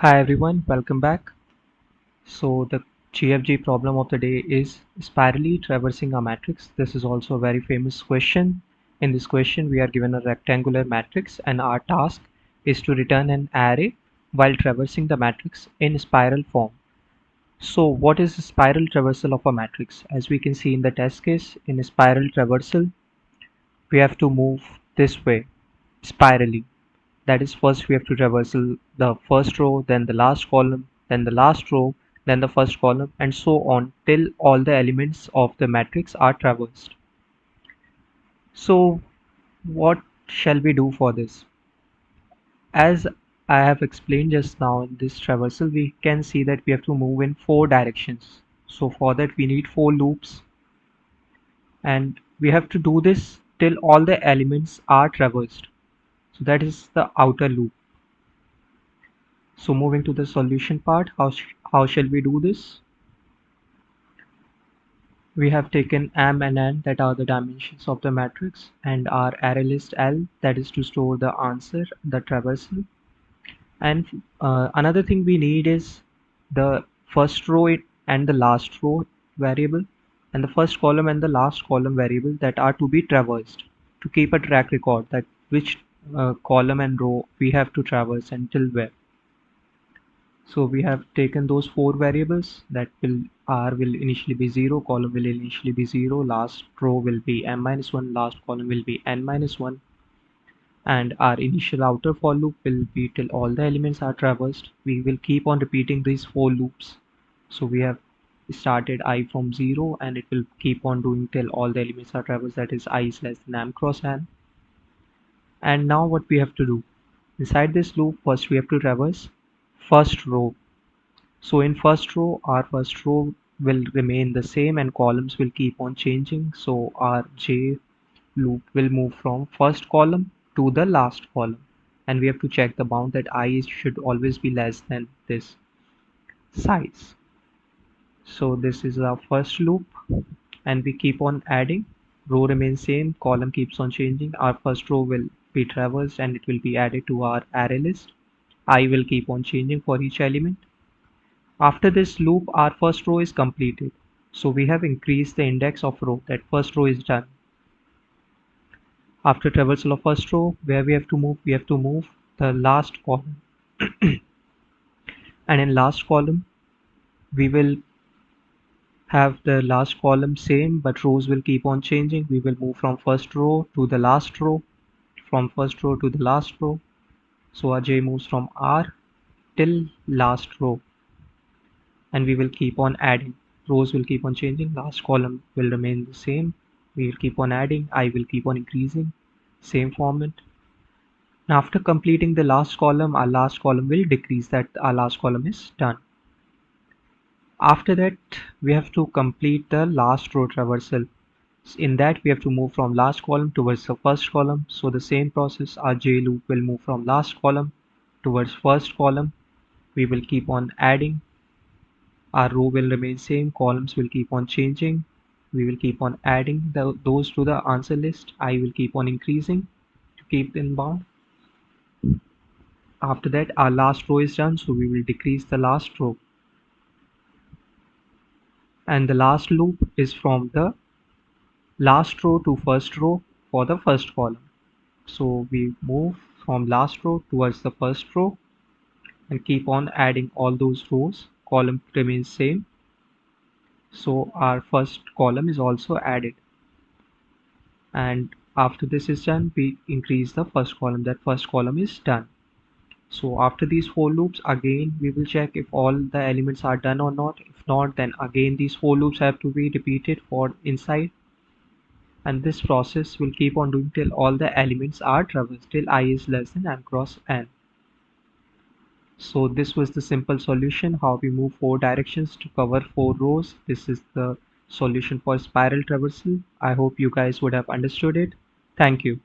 Hi everyone, welcome back. So the GFG problem of the day is spirally traversing a matrix. This is also a very famous question. In this question, we are given a rectangular matrix and our task is to return an array while traversing the matrix in spiral form. So what is the spiral traversal of a matrix? As we can see in the test case, in a spiral traversal, we have to move this way, spirally. That is, first we have to traversal the first row, then the last column, then the last row, then the first column, and so on till all the elements of the matrix are traversed. So what shall we do for this? As I have explained just now, in this traversal we can see that we have to move in 4 directions. So for that we need 4 loops, and we have to do this till all the elements are traversed. So that is the outer loop. So moving to the solution part, how shall we do this? We have taken m and n, that are the dimensions of the matrix, and our array list L, that is to store the answer, the traversal. And another thing we need is the first row and the last row variable, and the first column and the last column variable that are to be traversed, to keep a track record that which column and row we have to traverse until where. So we have taken those 4 variables that will r will initially be 0, column will initially be 0, last row will be m minus 1, last column will be n minus 1, and our initial outer for loop will be till all the elements are traversed. We will keep on repeating these 4 loops. So we have started I from 0 and it will keep on doing till all the elements are traversed, that is I is less than m cross n. And now what we have to do? Inside this loop, first we have to traverse first row. So in first row, our first row will remain the same and columns will keep on changing. So our J loop will move from first column to the last column. And we have to check the bound that I should always be less than this size. So this is our first loop and we keep on adding. Row remains same, column keeps on changing. Our first row will be traversed and it will be added to our array list. I will keep on changing for each element. After this loop, our first row is completed. So we have increased the index of row. That first row is done. After traversal of first row, where we have to move? We have to move the last column. And in last column, we will have the last column same, but rows will keep on changing. We will move from first row to the last row, from first row to the last row. So our J moves from R till last row. And we will keep on adding. Rows will keep on changing, last column will remain the same. We will keep on adding, I will keep on increasing, same format. Now after completing the last column, our last column will decrease, that our last column is done. After that, we have to complete the last row traversal. In that, we have to move from last column towards the first column. So the same process, our J loop will move from last column towards first column. We will keep on adding. Our row will remain same, columns will keep on changing. We will keep on adding those to the answer list. I will keep on increasing to keep in bound. After that, our last row is done, so we will decrease the last row. And the last loop is from the last row to first row for the first column. So we move from last row towards the first row and keep on adding all those rows. Column remains same. So our first column is also added. And after this is done, we increase the first column. That first column is done. So after these 4 loops, again we will check if all the elements are done or not. If not, then again these 4 loops have to be repeated for inside, and this process will keep on doing till all the elements are traversed, till I is less than m cross n. So this was the simple solution, how we move 4 directions to cover 4 rows. This is the solution for spiral traversal. I hope you guys would have understood it. Thank you.